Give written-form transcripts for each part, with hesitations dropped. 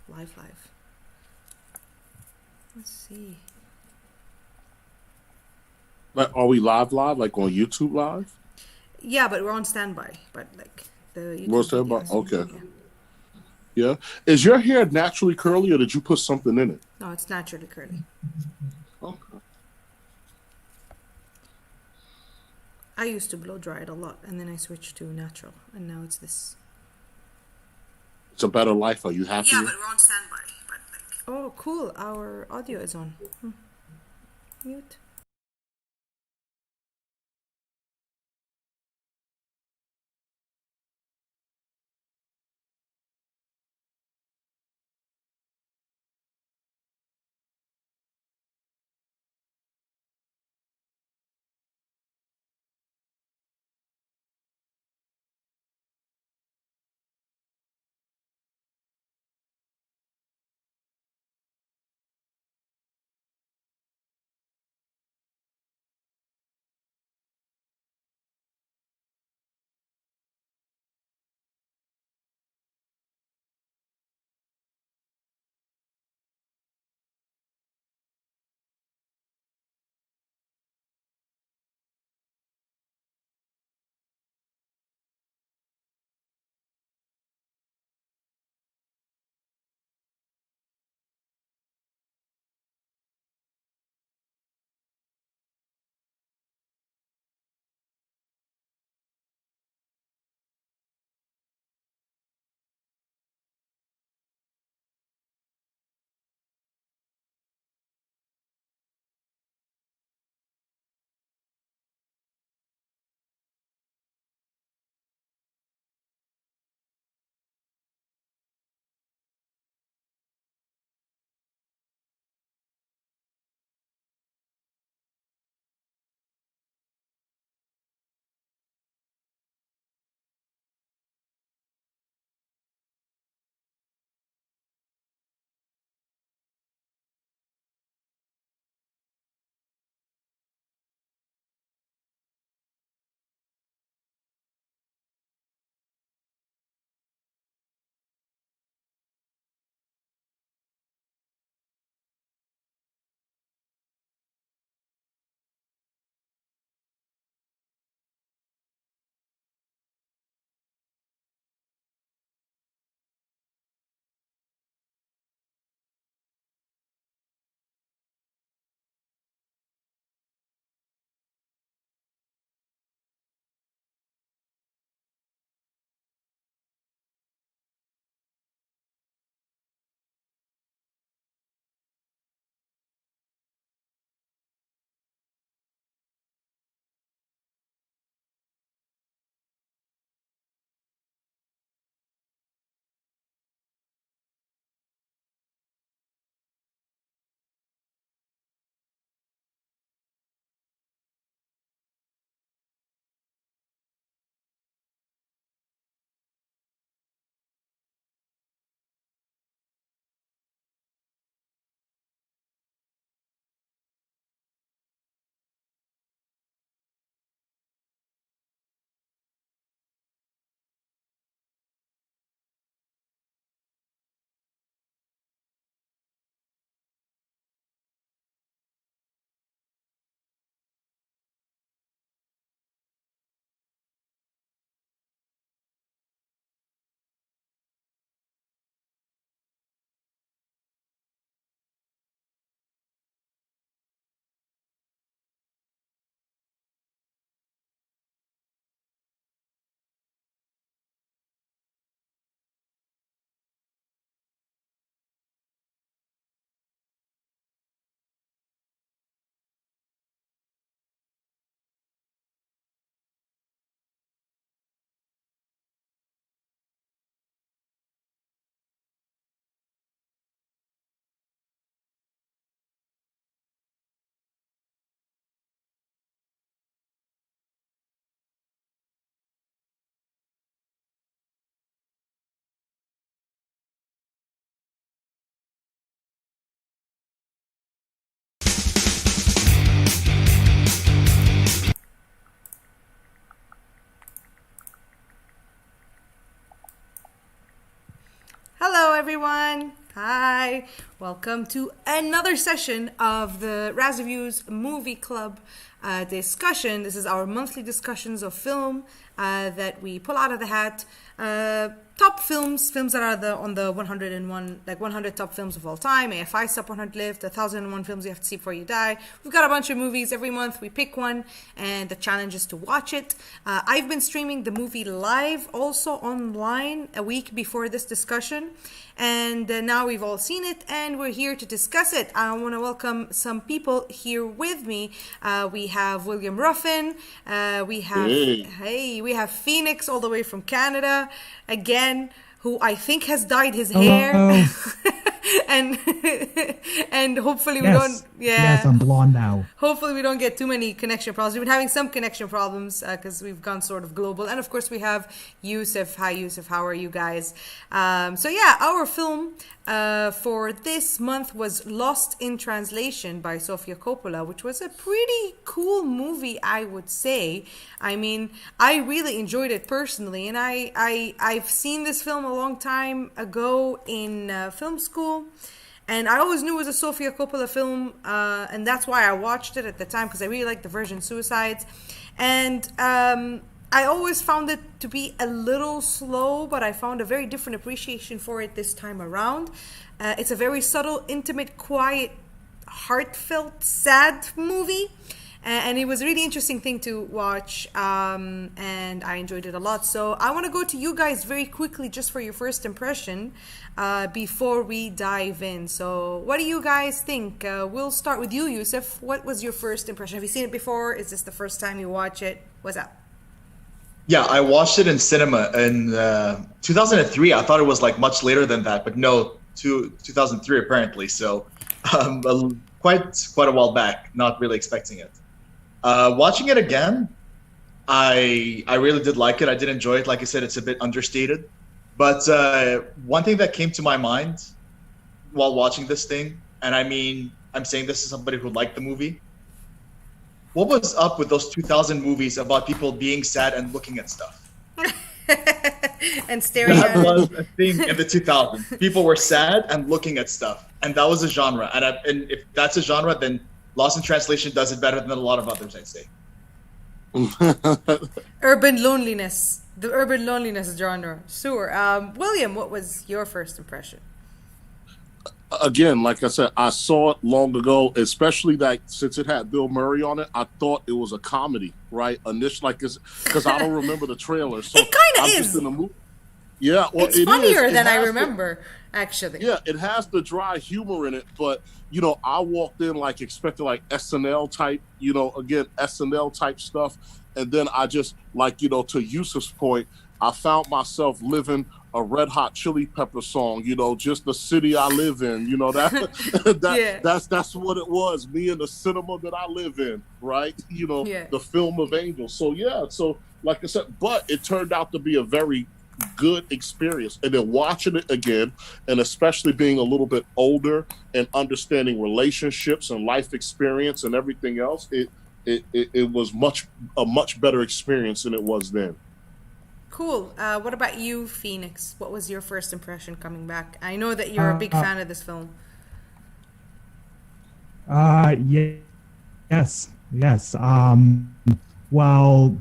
Live. Let's see. Like, are we live, like on YouTube live? Yeah, but we're on standby. But like the What's that YouTube about? videos. Okay. Yeah. Yeah. Is your hair naturally curly, or did you put something in it? No, it's naturally curly. Okay. I used to blow dry it a lot, and then I switched to natural, and now it's this. It's a better life. Are you happy? Yeah, but we're on standby. But like. Oh, cool! Our audio is on. Mute. Hello, everyone. Hi, welcome to another session of the Razz Reviews Movie Club discussion. This is our monthly discussions of film that we pull out of the hat. Top films that are on the 101, like 100 top films of all time, AFI's top 100 list, 1001 films you have to see before you die. We've got a bunch of movies every month. We pick one, and the challenge is to watch it. I've been streaming the movie live, also online, a week before this discussion. And now we've all seen it, and we're here to discuss it. I want to welcome some people here with me. We have William Ruffin. We have Phoenix all the way from Canada again, who I think has dyed his hair. and hopefully we don't. Yes, I'm blonde now. Hopefully we don't get too many connection problems. We've been having some connection problems because we've gone sort of global. And of course we have Yusuf. Hi Yusuf, how are you guys? Our film for this month was Lost in Translation by Sophia Coppola, which was a pretty cool movie, I would say. I mean, I really enjoyed it personally, and I've seen this film a long time ago in film school. And I always knew it was a Sophia Coppola film, and that's why I watched it at the time, because I really liked the Virgin Suicides. And I always found it to be a little slow, but I found a very different appreciation for it this time around. It's a very subtle, intimate, quiet, heartfelt, sad movie. And it was a really interesting thing to watch, and I enjoyed it a lot. So I want to go to you guys very quickly just for your first impression before we dive in. So what do you guys think? We'll start with you, Yusuf. What was your first impression? Have you seen it before? Is this the first time you watch it? What's up? Yeah, I watched it in cinema in 2003. I thought it was like much later than that, but no, 2003 apparently. So quite a while back, not really expecting it. Watching it again, I really did like it. I did enjoy it. Like I said, it's a bit understated. But one thing that came to my mind while watching this thing, and I mean, I'm saying this as somebody who liked the movie. What was up with those 2000 movies about people being sad and looking at stuff? And staring at it. That was a thing in the 2000s. People were sad and looking at stuff. And that was a genre. And if that's a genre, then Lost in Translation does it better than a lot of others, I'd say. Urban loneliness. The urban loneliness genre. Sure. William, what was your first impression? Again, like I said, I saw it long ago, especially that since it had Bill Murray on it, I thought it was a comedy, right? Initially, because I don't remember the trailer. So it kind of is. Just in the movie. Yeah, well, it's funnier than I remember, actually. Yeah, it has the dry humor in it, but I walked in like expecting like SNL type, again SNL type stuff, and then I just to Yusuf's point, I found myself living a Red Hot Chili Pepper song, just the city I live in, that's what it was. Me in the cinema that I live in, right? The film of angels. So like I said, but it turned out to be a very good experience. And then watching it again, and especially being a little bit older and understanding relationships and life experience and everything else, it was a much better experience than it was then. Cool. What about you, Phoenix? What was your first impression coming back? I know that you're a big fan of this film. Yes. Well,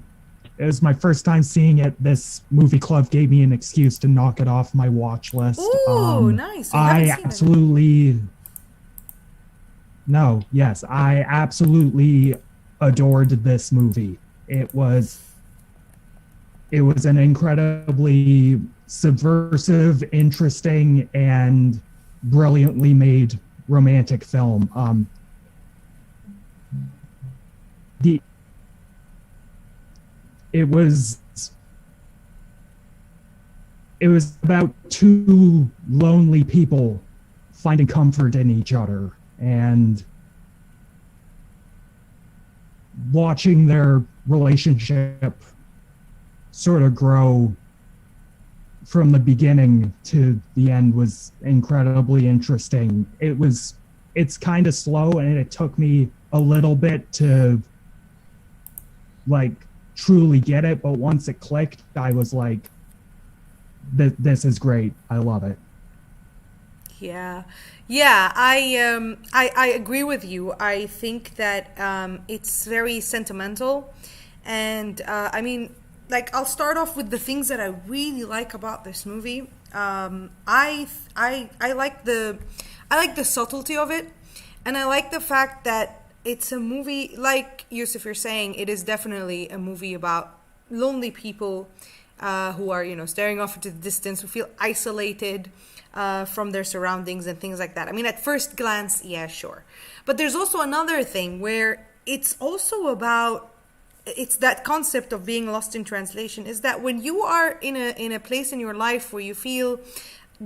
it was my first time seeing it. This movie club gave me an excuse to knock it off my watch list. Ooh, nice. I absolutely adored this movie. It was an incredibly subversive, interesting, and brilliantly made romantic film. It was about two lonely people finding comfort in each other and watching their relationship sort of grow from the beginning to the end was incredibly interesting. It's kind of slow, and it took me a little bit to truly get it, but once it clicked, I was like, this is great. I love it. Yeah, yeah, I agree with you. I think that it's very sentimental, and I mean, like, I'll start off with the things that I really like about this movie. I like the subtlety of it, and I like the fact that it's a movie, like Yusuf, you're saying, it is definitely a movie about lonely people who are, staring off into the distance, who feel isolated from their surroundings and things like that. I mean, at first glance, yeah, sure. But there's also another thing where it's also about, it's that concept of being lost in translation, is that when you are in a place in your life where you feel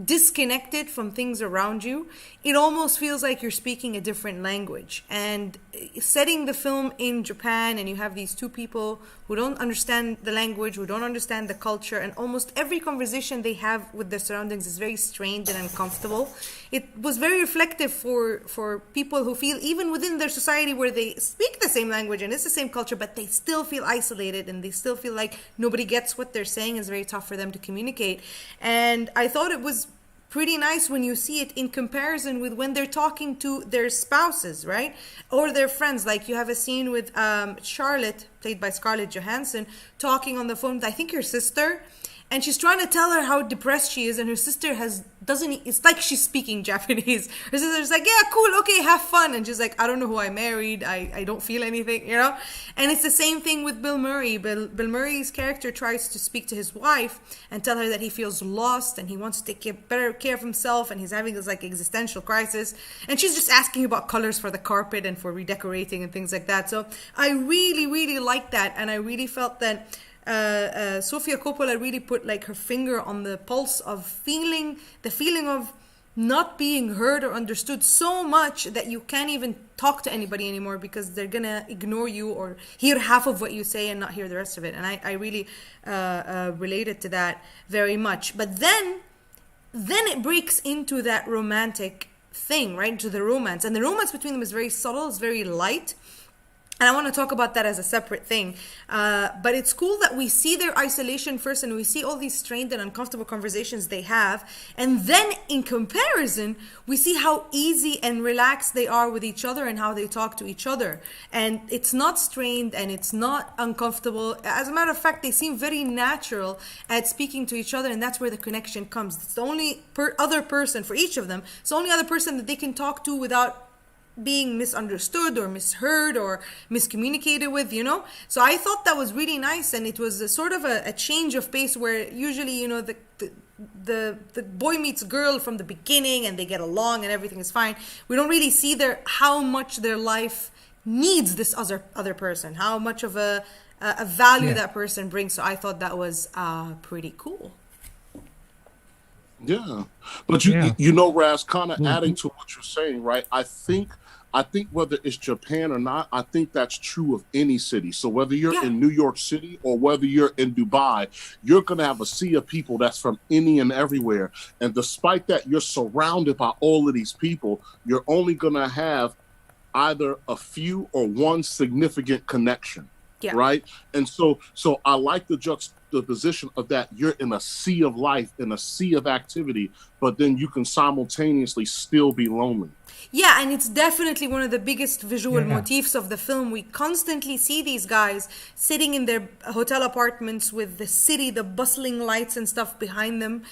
disconnected from things around you, it almost feels like you're speaking a different language. And setting the film in Japan, and you have these two people who don't understand the language, who don't understand the culture, and almost every conversation they have with their surroundings is very strained and uncomfortable. It was very reflective for people who feel, even within their society where they speak the same language and it's the same culture, but they still feel isolated and they still feel like nobody gets what they're saying. It's very tough for them to communicate. And I thought it was pretty nice when you see it in comparison with when they're talking to their spouses, right? Or their friends. Like, you have a scene with Charlotte, played by Scarlett Johansson, talking on the phone with, I think, her sister. And she's trying to tell her how depressed she is, and her sister it's like she's speaking Japanese. Her sister's like, yeah, cool, okay, have fun. And she's like, I don't know who I married, I don't feel anything, And it's the same thing with Bill Murray. Bill Murray's character tries to speak to his wife and tell her that he feels lost and he wants to take better care of himself, and he's having this like existential crisis. And she's just asking about colors for the carpet and for redecorating and things like that. So I really, really liked that, and I really felt that Sophia Coppola really put like her finger on the pulse of the feeling of not being heard or understood so much that you can't even talk to anybody anymore because they're gonna ignore you or hear half of what you say and not hear the rest of it. And I really related to that very much. But then it breaks into that romantic thing, right? Into the romance, and the romance between them is very subtle, it's very light. And I want to talk about that as a separate thing. But it's cool that we see their isolation first, and we see all these strained and uncomfortable conversations they have. And then in comparison, we see how easy and relaxed they are with each other and how they talk to each other. And it's not strained and it's not uncomfortable. As a matter of fact, they seem very natural at speaking to each other, and that's where the connection comes. It's the only other person for each of them. It's the only other person that they can talk to without being misunderstood or misheard or miscommunicated with, So I thought that was really nice, and it was a sort of a change of pace where usually, the boy meets girl from the beginning and they get along and everything is fine. We don't really see how much their life needs this other person, how much of a value that person brings. So I thought that was pretty cool. Yeah, but Razz, kind of adding to what you're saying, right? I think whether it's Japan or not, I think that's true of any city. So whether you're in New York City or whether you're in Dubai, you're going to have a sea of people that's from any and everywhere. And despite that, you're surrounded by all of these people. You're only going to have either a few or one significant connection, right? And so I like the juxtaposition of that. You're in a sea of life, in a sea of activity, but then you can simultaneously still be lonely. Yeah, and it's definitely one of the biggest visual motifs of the film. We constantly see these guys sitting in their hotel apartments with the city, the bustling lights and stuff behind them.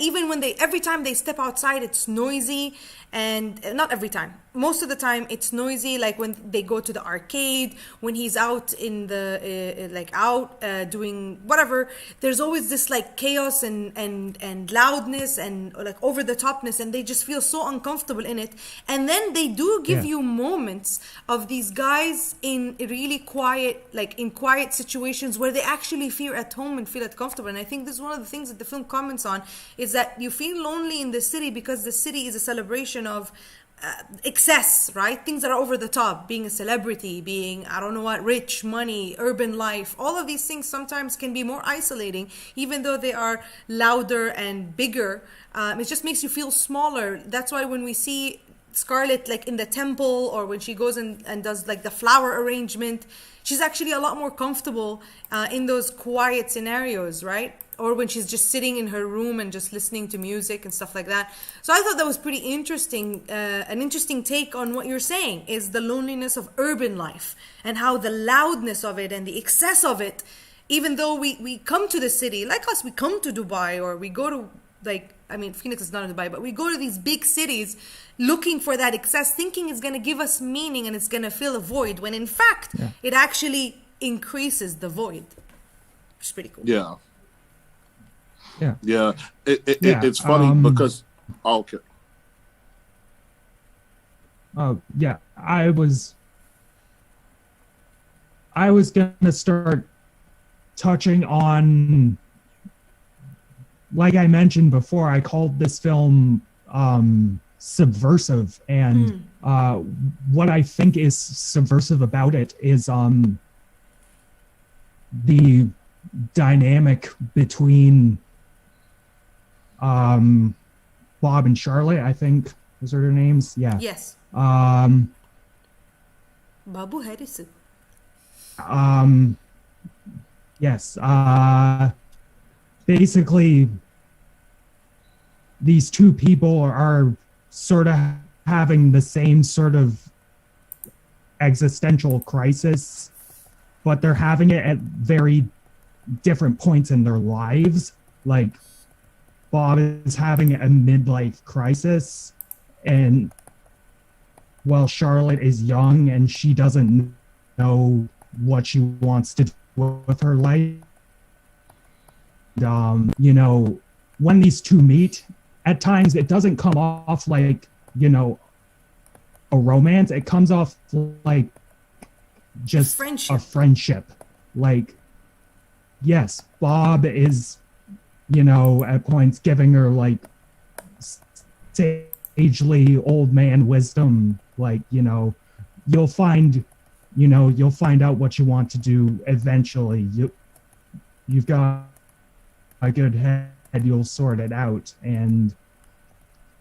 Even when every time they step outside, it's noisy. And not every time, most of the time it's noisy. Like when they go to the arcade, when he's out in the doing whatever, there's always this like chaos and loudness and like over the topness, and they just feel so uncomfortable in it. And then they do give you moments of these guys in really quiet, like in quiet situations where they actually feel at home and feel comfortable. And I think this is one of the things that the film comments on, is that you feel lonely in the city because the city is a celebration of excess, right? Things that are over the top, being a celebrity, being, I don't know what, rich, money, urban life. All of these things sometimes can be more isolating, even though they are louder and bigger. It just makes you feel smaller. That's why when we see Scarlett like in the temple, or when she goes and does like the flower arrangement, she's actually a lot more comfortable in those quiet scenarios, right? or when she's just sitting in her room and just listening to music and stuff like that. So I thought that was pretty interesting. An interesting take on what you're saying is the loneliness of urban life and how the loudness of it and the excess of it, even though we come to the city, like us, we come to Dubai, or we go to, like, I mean, Phoenix is not in Dubai, but we go to these big cities looking for that excess, thinking it's going to give us meaning and it's going to fill a void, when in fact, it actually increases the void. Which is pretty cool. Yeah. Yeah. It's funny because okay. Oh yeah, I was gonna start touching on, like I mentioned before, I called this film subversive, and what I think is subversive about it is the dynamic between Bob and Charlotte, I think those are their names. Yeah. Yes. Babu Harisu. Yes. Basically, these two people are sort of having the same sort of existential crisis, but they're having it at very different points in their lives. Like, Bob is having a midlife crisis, and while Charlotte is young and she doesn't know what she wants to do with her life. You know, when these two meet, at times it doesn't come off like, you know, a romance. It comes off like just a friendship. Like, yes, Bob is, you know, at points giving her like sagely old man wisdom, like, you know, you'll find out what you want to do eventually. You've got a good head, you'll sort it out. And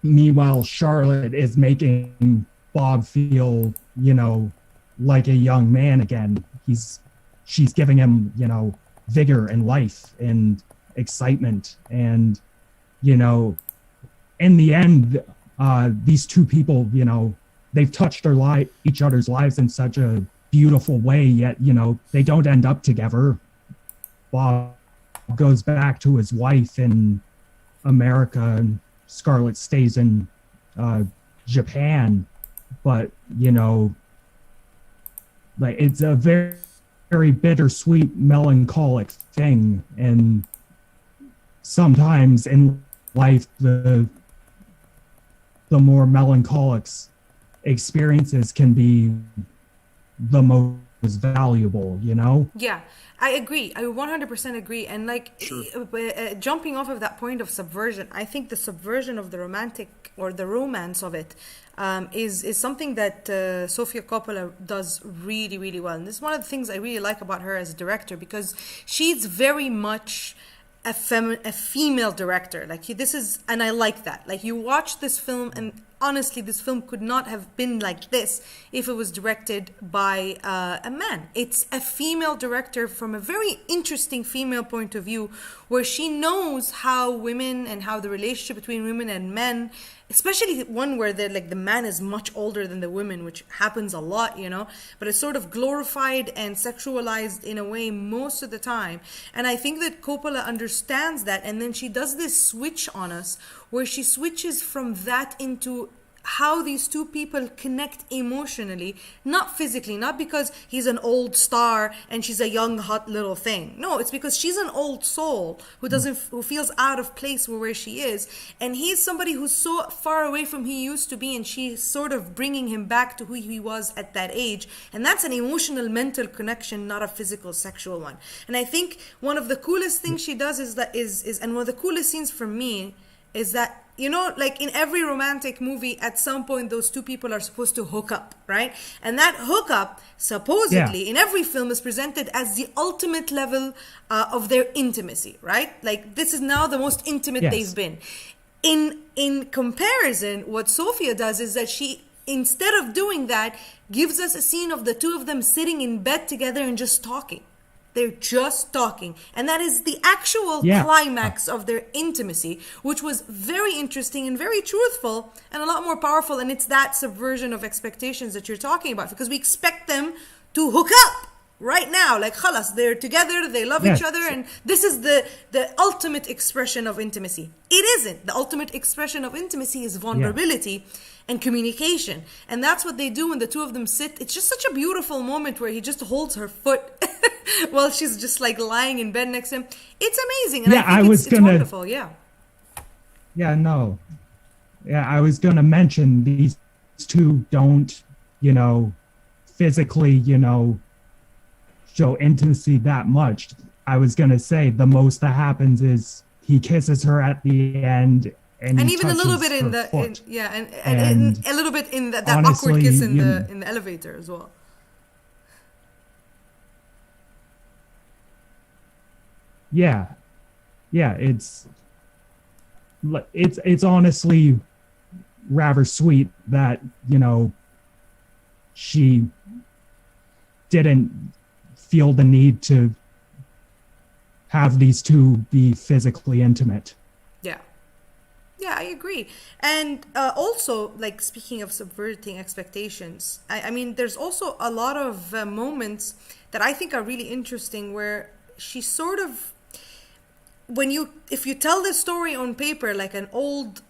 meanwhile, Charlotte is making Bob feel, you know, like a young man again. She's giving him, you know, vigor and life and excitement. And, you know, in the end, these two people, you know, they've touched each other's lives in such a beautiful way, yet, you know, they don't end up together. Bob goes back to his wife in America, and Scarlett stays in Japan. But, you know, like, it's a very, very bittersweet, melancholic thing. And sometimes in life, the more melancholic experiences can be the most valuable, you know? Yeah, I agree. I 100% agree. And like, jumping off of that point of subversion, I think the subversion of the romantic or the romance of it is something that Sophia Coppola does really, really well. And this is one of the things I really like about her as a director, because she's very much a female director. Like, and I like that. Like, you watch this film, and honestly, this film could not have been like this if it was directed by a man. It's a female director from a very interesting female point of view, where she knows how women and how the relationship between women and men, especially one where the man is much older than the women, which happens a lot, you know, but it's sort of glorified and sexualized in a way most of the time. And I think that Coppola understands that, and then she does this switch on us where she switches from that into how these two people connect emotionally, not physically, not because he's an old star and she's a young hot little thing. No, it's because she's an old soul who feels out of place where she is, and he's somebody who's so far away from who he used to be, and she's sort of bringing him back to who he was at that age. And that's an emotional, mental connection, not a physical, sexual one. And I think one of the coolest things she does is and one of the coolest scenes for me is that, you know, like in every romantic movie, at some point, those two people are supposed to hook up, right? And that hookup, supposedly, in every film is presented as the ultimate level of their intimacy, right? Like, this is now the most intimate they've been. In comparison, what Sophia does is that she, instead of doing that, gives us a scene of the two of them sitting in bed together and just talking. They're just talking. And that is the actual climax of their intimacy, which was very interesting and very truthful and a lot more powerful. And it's that subversion of expectations that you're talking about, because we expect them to hook up right now. Like, khalas, they're together, they love each other, and this is the ultimate expression of intimacy. It isn't. The ultimate expression of intimacy is vulnerability and communication. And that's what they do when the two of them sit. It's just such a beautiful moment where he just holds her foot while she's just like lying in bed next to him. It's amazing. And I think it's wonderful. Yeah, I was going to mention these two don't, physically, show intimacy that much. I was going to say the most that happens is he kisses her at the end. And even a little bit in the and a little bit in that honestly, awkward kiss in the elevator as well. Yeah, it's honestly rather sweet that she didn't feel the need to have these two be physically intimate. Yeah, I agree. And also, like, speaking of subverting expectations, I mean, there's also a lot of moments that I think are really interesting where she sort of, if you tell the story on paper, like an old,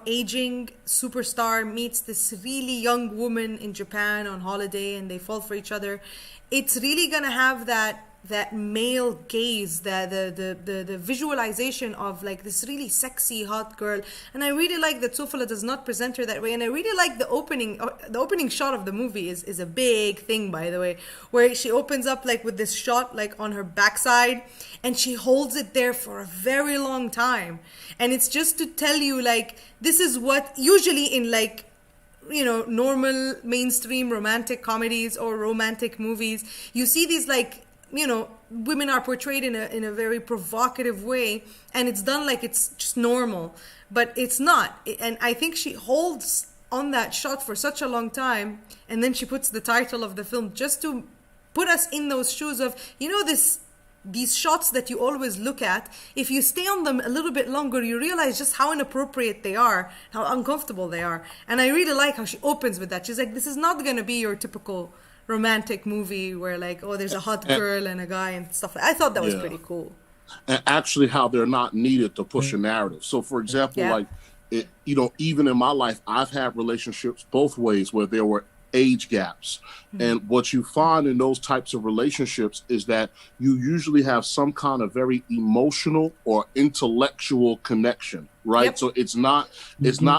aging superstar meets this really young woman in Japan on holiday and they fall for each other, it's really going to have that male gaze, the visualization of like this really sexy hot girl. And I really like that Coppola does not present her that way. And I really like the opening shot of the movie is a big thing, by the way, where she opens up like with this shot like on her backside and she holds it there for a very long time. And it's just to tell you like this is what usually in like normal mainstream romantic comedies or romantic movies, you see these like women are portrayed in a very provocative way, and it's done like it's just normal, but it's not. And I think she holds on that shot for such a long time, and then she puts the title of the film just to put us in those shoes of these shots that you always look at. If you stay on them a little bit longer, you realize just how inappropriate they are, how uncomfortable they are. And I really like how she opens with that. She's like, this is not going to be your typical romantic movie where like, oh, there's a hot girl and a guy and stuff. I thought that was pretty cool. And actually how they're not needed to push a narrative. So for example, like, even in my life, I've had relationships both ways where there were age gaps. And what you find in those types of relationships is that you usually have some kind of very emotional or intellectual connection, right? So it's not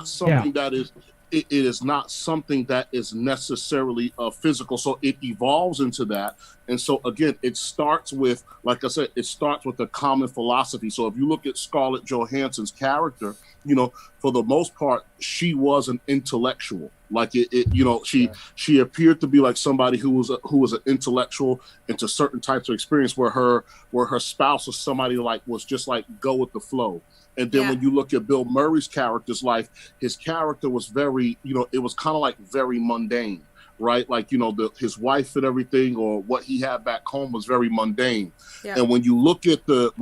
something that is it is not something that is necessarily physical. So it evolves into that. And so, again, it starts with, like I said, it starts with a common philosophy. So if you look at Scarlett Johansson's character, for the most part, she was an intellectual. Like she appeared to be like somebody who was an intellectual into certain types of experience where her spouse was somebody like was just like go with the flow. And then when you look at Bill Murray's character's life, his character was very, it was kind of like very mundane, right? Like, his wife and everything, or what he had back home was very mundane. Yeah. And when you look at the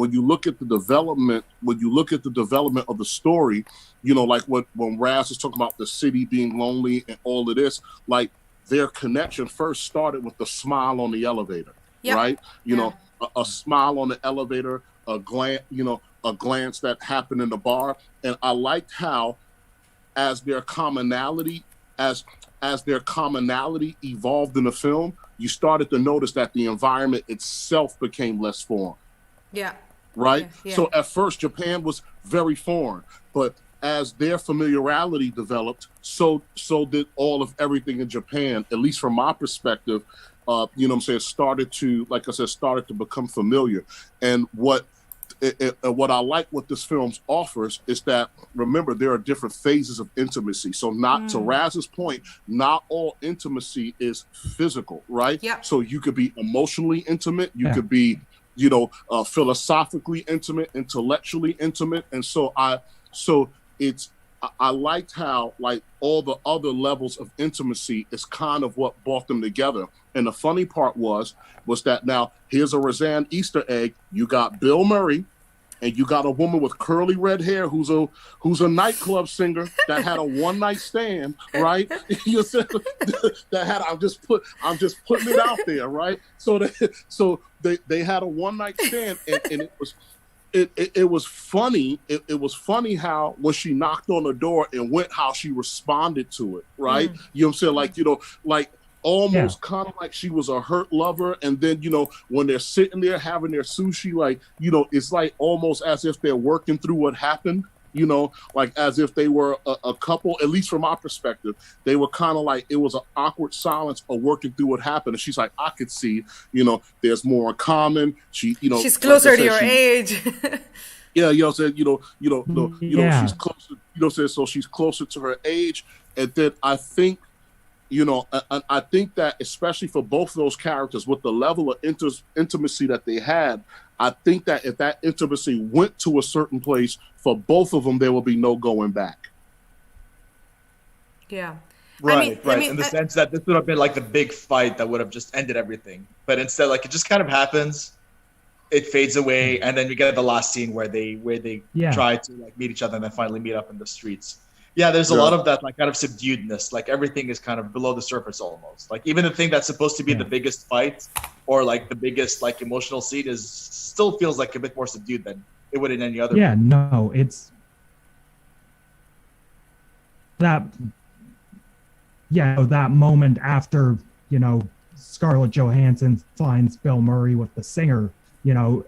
development of the story, like when Razz was talking about the city being lonely and all of this, like their connection first started with the smile on the elevator, right? A smile on the elevator, a glance that happened in the bar. And I liked how as their commonality evolved in the film, you started to notice that the environment itself became less foreign. Right? So at first Japan was very foreign, but as their familiarity developed, so did all of everything in Japan, at least from my perspective, started to become familiar. And what I like what this film offers is that, remember, there are different phases of intimacy. So to Razz's point, not all intimacy is physical, right? So you could be emotionally intimate, you could be, philosophically intimate, intellectually intimate. And so I liked how like all the other levels of intimacy is kind of what brought them together. And the funny part was that now here's a Roseanne Easter egg. You got Bill Murray, and you got a woman with curly red hair who's a nightclub singer that had a one night stand, right? You said that had I'm just putting it out there, right? So they had a one night stand, and it was funny. It was funny how when she knocked on the door and went, how she responded to it, right? You know what I'm saying? Like, you know, like almost kind of like she was a hurt lover. And then, you know, when they're sitting there having their sushi, like, you know, it's like almost as if they're working through what happened, you know, like as if they were a couple, at least from my perspective. They were kind of like, it was an awkward silence of working through what happened. And she's like, I could see, you know, there's more in common. She, you know, she's closer to your age. Yeah, you know what I'm saying? You know, she's closer, you know what I'm saying? So she's closer to her age. And then I think, you know, I think that especially for both of those characters, with the level of intimacy that they had, I think that if that intimacy went to a certain place, for both of them, there will be no going back. Yeah. Right. In the sense that this would have been like the big fight that would have just ended everything. But instead, like, it just kind of happens, it fades away, and then you get the last scene where they try to like meet each other and then finally meet up in the streets. Yeah, there's a lot of that, like, kind of subduedness. Like, everything is kind of below the surface almost. Like, even the thing that's supposed to be the biggest fight or, like, the biggest, like, emotional scene still feels, like, a bit more subdued than it would in any other movie. No, it's... that moment after, you know, Scarlett Johansson finds Bill Murray with the singer, you know,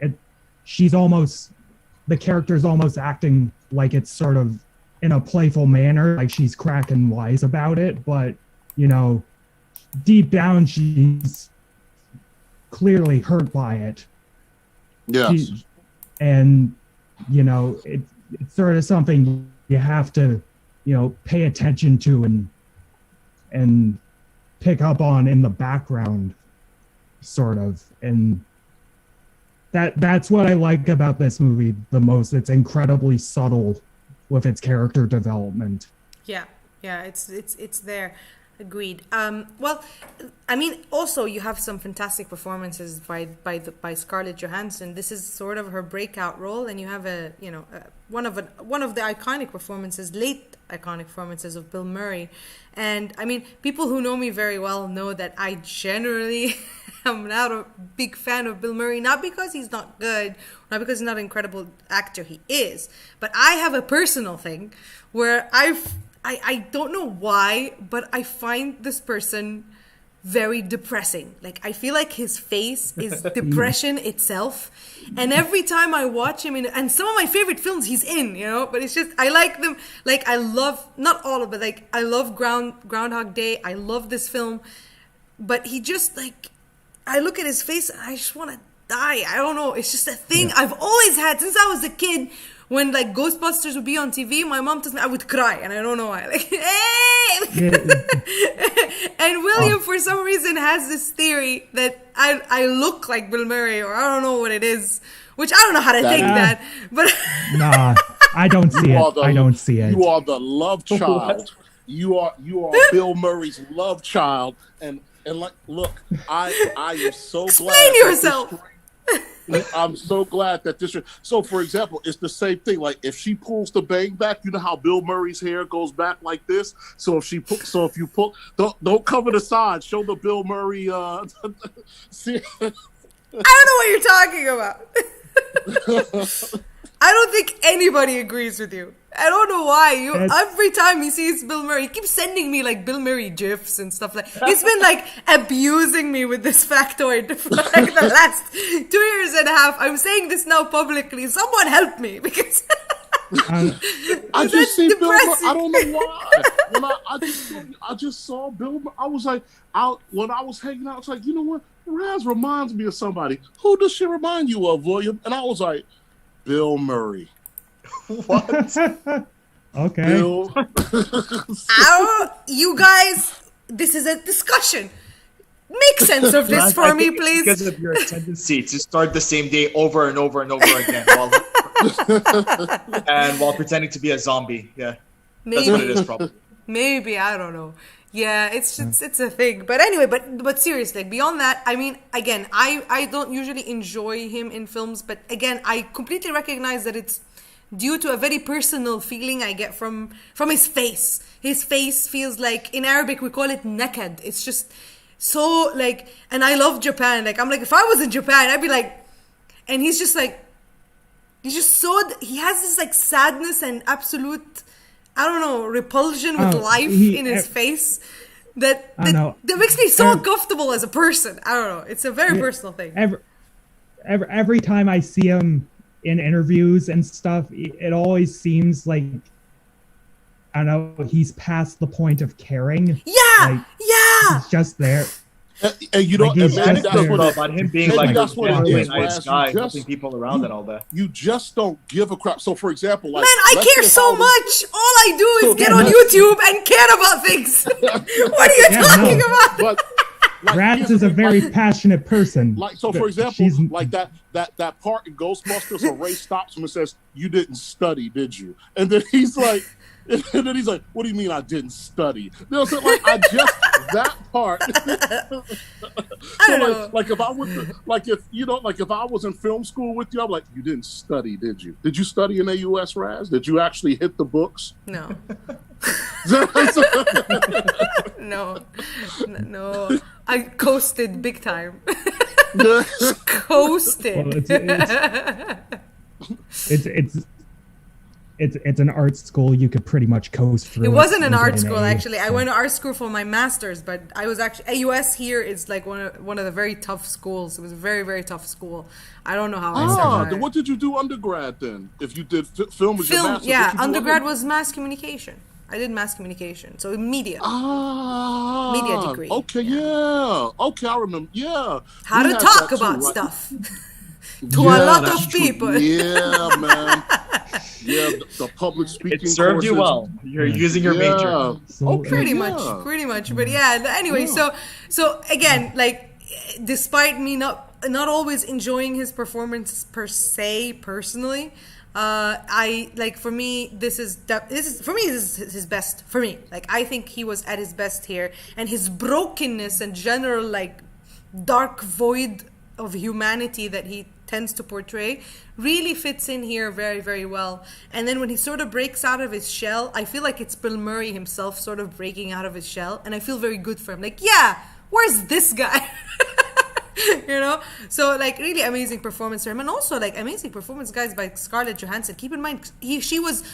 the character's almost acting like it's sort of in a playful manner, like she's cracking wise about it, but, you know, deep down she's clearly hurt by it. Yes. And, you know, it's sort of something you have to, you know, pay attention to and pick up on in the background, sort of. And that's what I like about this movie the most. It's incredibly subtle with its character development. Yeah, it's there. Agreed. Well, I mean, also you have some fantastic performances by Scarlett Johansson. This is sort of her breakout role, and you have one of the iconic performances, late iconic performances of Bill Murray. And I mean, people who know me very well know that I generally am not a big fan of Bill Murray, not because he's not good, not because he's not an incredible actor, he is, but I have a personal thing where I don't know why, but I find this person very depressing. Like, I feel like his face is depression itself. And every time I watch him and some of my favorite films he's in, you know, but it's just, I like them. Like, I love, not all of it, like, I love Groundhog Day. I love this film. But he just, like, I look at his face and I just want to die. I don't know. It's just a thing I've always had since I was a kid. When, like, Ghostbusters would be on TV, my mom tells me I would cry, and I don't know why. Like, hey! And William, for some reason, has this theory that I look like Bill Murray, or I don't know what it is, which I don't know how to take that. But nah, I don't see it. I don't see it. You are the love child. You are Bill Murray's love child, and like, look, I am so glad. Explain yourself. I'm so glad that this. So, for example, it's the same thing. Like, if she pulls the bang back, you know how Bill Murray's hair goes back like this. So if you pull, don't cover the side. Show the Bill Murray. See, I don't know what you're talking about. I don't think anybody agrees with you. I don't know why. Every time he sees Bill Murray, he keeps sending me like Bill Murray gifs and stuff like. He's been like abusing me with this factoid for like the last 2 years and a half. I'm saying this now publicly. Someone help me because I just see Bill Murray. I don't know why. When I just saw Bill Murray, I was like, when I was hanging out, I was like, you know what? Razz reminds me of somebody. Who does she remind you of, William? And I was like, Bill Murray. What? Okay. You guys, this is a discussion. Make sense of this for me, please. Because of your tendency to start the same day over and over and over again while pretending to be a zombie. Yeah. That's what it is, probably. Maybe, I don't know. Yeah, it's a thing. But anyway, but seriously, beyond that, I mean, again, I don't usually enjoy him in films, but again, I completely recognize that it's due to a very personal feeling I get from his face. His face feels like, in Arabic we call it Nechteh. It's just so like, and I love Japan. Like, I'm like, if I was in Japan, I'd be like, and he's just like, he's just so, he has this like sadness and absolute, I don't know, repulsion with life in his face that makes me so uncomfortable as a person. I don't know. It's a very personal thing. Every time I see him in interviews and stuff, it always seems like, I don't know, he's past the point of caring. Yeah, He's just there. And you know, that's what about him being like that's what it is, nice guy, helping people around and all that. You just don't give a crap. So, for example, like, man, I care so much. All I do is get on YouTube and care about things. What are you talking about? But like, Razz is a very passionate person. Like, so for example, like that part in Ghostbusters where Ray stops him and says, "You didn't study, did you?" And then he's like, "What do you mean I didn't study?" You know, so like I just that part. So like if I was if I was in film school with you, I'm like, "You didn't study, did you? Did you study in AUS, Razz? Did you actually hit the books?" No. No. I coasted big time. Coasted. Well, it's an art school. You could pretty much coast through. It wasn't an art school, actually. I went to art school for my master's, but I was actually AUS here is like one of the very tough schools. It was a very, very tough school. I don't know how I survived. Then what did you do undergrad then? If you did film as your master's, yeah, undergrad was mass communication. I did mass communication, so media. Media degree. Okay, yeah. Okay, I remember. Yeah. How to talk about stuff to a lot of people. Yeah, man. Yeah, the public speaking. It served you well. You're using your major. Pretty much. But yeah, anyway, so again, like, despite me not always enjoying his performance per se personally, I like, for me this is his best. For me, like, I think he was at his best here, and his brokenness and general like dark void of humanity that he tends to portray really fits in here very, very well. And then when he sort of breaks out of his shell, I feel like it's Bill Murray himself sort of breaking out of his shell, and I feel very good for him. Like, yeah, where's this guy? You know, so like, really amazing performance for him, and also like amazing performance, guys, by Scarlett Johansson. Keep in mind, she was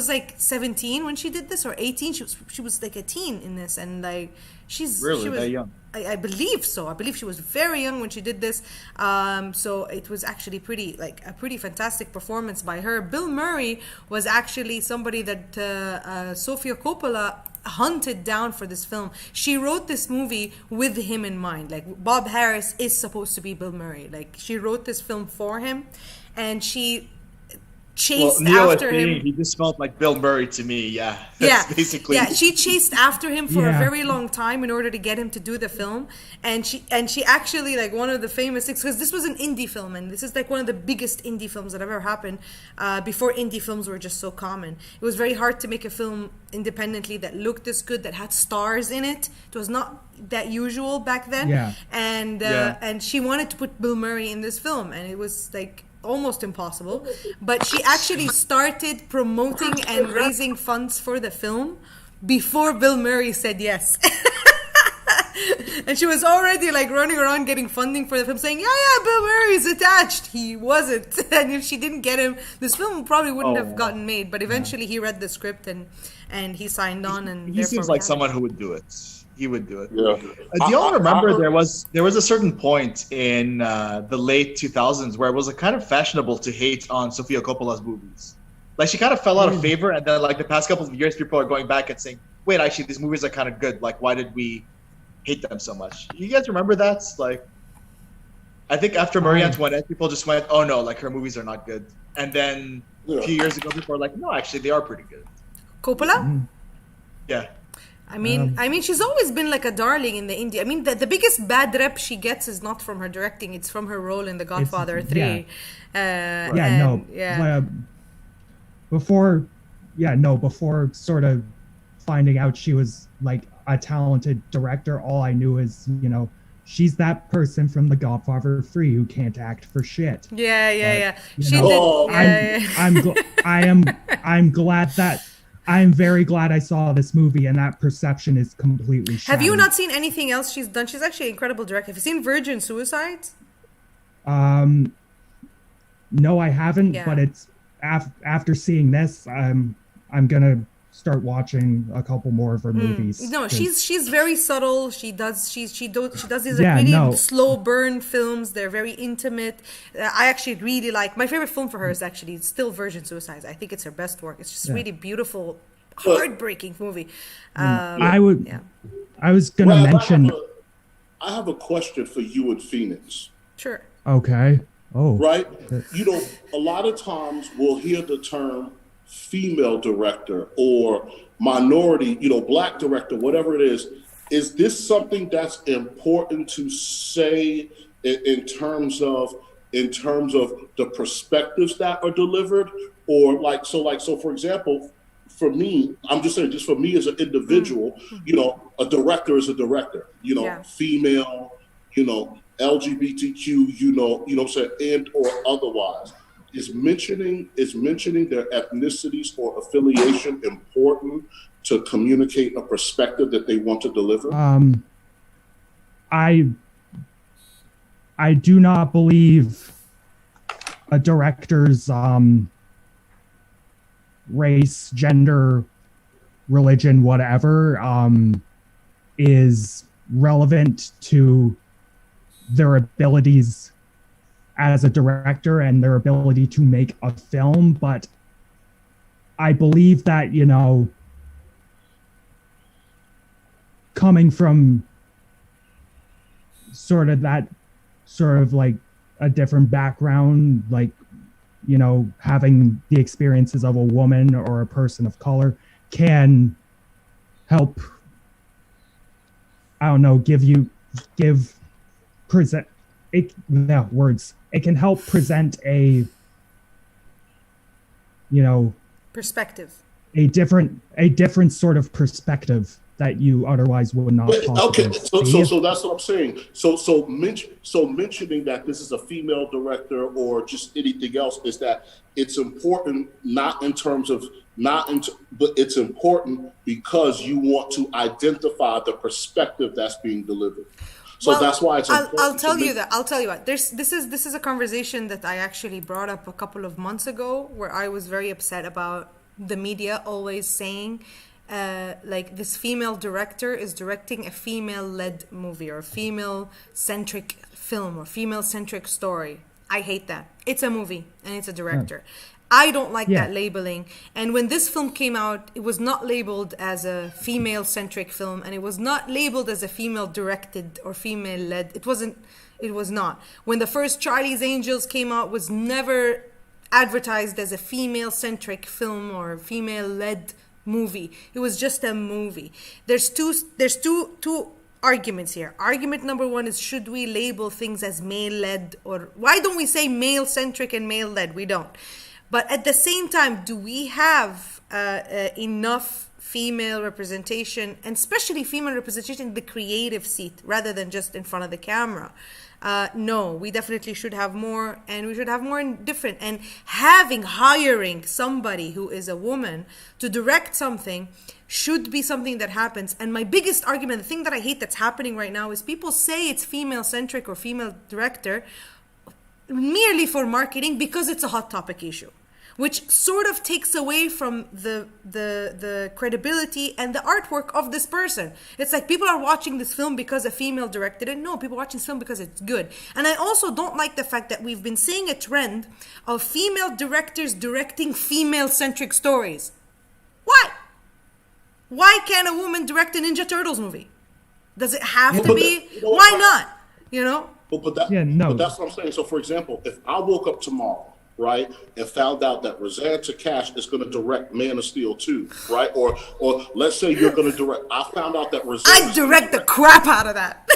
like 17 when she did this, or 18. She was like a teen in this, and like she was that young. I believe so. I believe she was very young when she did this. So it was actually a pretty fantastic performance by her. Bill Murray was actually somebody that Sophia Coppola hunted down for this film. She wrote this movie with him in mind. Like, Bob Harris is supposed to be Bill Murray. Like, she wrote this film for him, and she chased after him. He just felt like Bill Murray to me. Yeah. Basically. Yeah, she chased after him for a very long time in order to get him to do the film, and she actually, like, one of the famous things, because this was an indie film, and this is like one of the biggest indie films that ever happened. Before indie films were just so common, it was very hard to make a film independently that looked this good, that had stars in it. It was not that usual back then. And she wanted to put Bill Murray in this film, and it was like almost impossible, but she actually started promoting and raising funds for the film before Bill Murray said yes. And she was already like running around getting funding for the film, saying, yeah, Bill Murray's attached. He wasn't. And if she didn't get him, this film probably wouldn't have gotten made. But eventually he read the script and he signed on. And he seems like someone who would do it. He would do it. Yeah. Do y'all remember there was a certain point in the late 2000s where it was kind of fashionable to hate on Sofia Coppola's movies? Like, she kind of fell out of favor, and then like the past couple of years, people are going back and saying, wait, actually, these movies are kind of good. Like, why did we hate them so much? You guys remember that? Like, I think after Marie Antoinette, people just went, oh no, like, her movies are not good. And then a few years ago, people were like, no, actually, they are pretty good. Coppola? Yeah. I mean, she's always been like a darling in the indie. I mean, the biggest bad rep she gets is not from her directing; it's from her role in The Godfather 3. Before before sort of finding out she was like a talented director, all I knew is, she's that person from The Godfather 3 who can't act for shit. Yeah. I'm very glad I saw this movie, and that perception is completely shattered. Have you not seen anything else she's done? She's actually an incredible director. Have you seen Virgin Suicides? No, I haven't. Yeah. But it's after seeing this, I'm gonna start watching a couple more of her movies. No, she's very subtle. She does these really slow burn films. They're very intimate. I actually really like, my favorite film for her is actually still Virgin Suicides. I think it's her best work. It's just really beautiful, heartbreaking movie. I was gonna mention. I have a question for you and Phoenix. Sure. Okay. Oh. Right. A lot of times we'll hear the term female director or minority, black director, whatever it is. Is this something that's important to say in terms of the perspectives that are delivered? Or so for example, for me, I'm just saying, just for me as an individual, a director is a director, female, LGBTQ, and or otherwise. Is mentioning their ethnicities or affiliation important to communicate a perspective that they want to deliver? I do not believe a director's race, gender, religion, whatever, is relevant to their abilities as a director and their ability to make a film. But I believe that, coming from sort of like a different background, like, having the experiences of a woman or a person of color can help, present it. Yeah, words. It can help present a, perspective. A different sort of perspective that you otherwise would not possibly see. So that's what I'm saying. So mentioning that this is a female director or just anything else is that it's important, but it's important because you want to identify the perspective that's being delivered. So that's why it's important. I'll tell you what. This is a conversation that I actually brought up a couple of months ago, where I was very upset about the media always saying, this female director is directing a female-led movie or a female-centric film or female-centric story. I hate that. It's a movie and it's a director. I don't like that labeling. And when this film came out, it was not labeled as a female-centric film, and it was not labeled as a female-directed or female-led. It was not. When the first Charlie's Angels came out, it was never advertised as a female-centric film or a female-led movie. It was just a movie. There's two arguments here. Argument number one is, should we label things as male-led, or why don't we say male-centric and male-led? We don't. But at the same time, do we have enough female representation, and especially female representation in the creative seat rather than just in front of the camera? No, we definitely should have more, and we should have more in different. And hiring somebody who is a woman to direct something should be something that happens. And my biggest argument, the thing that I hate that's happening right now, is people say it's female-centric or female director merely for marketing because it's a hot topic issue, which sort of takes away from the credibility and the artwork of this person. It's like people are watching this film because a female directed it. No, people are watching this film because it's good. And I also don't like the fact that we've been seeing a trend of female directors directing female-centric stories. Why? Why can't a woman direct a Ninja Turtles movie? Does it have to be? Why not? But that's what I'm saying. So, for example, if I woke up tomorrow, right, and found out that Rosanna Cash is going to direct Man of Steel 2, right? Or let's say you're going to direct. I found out that Rosanna. I'd direct the crap out of that.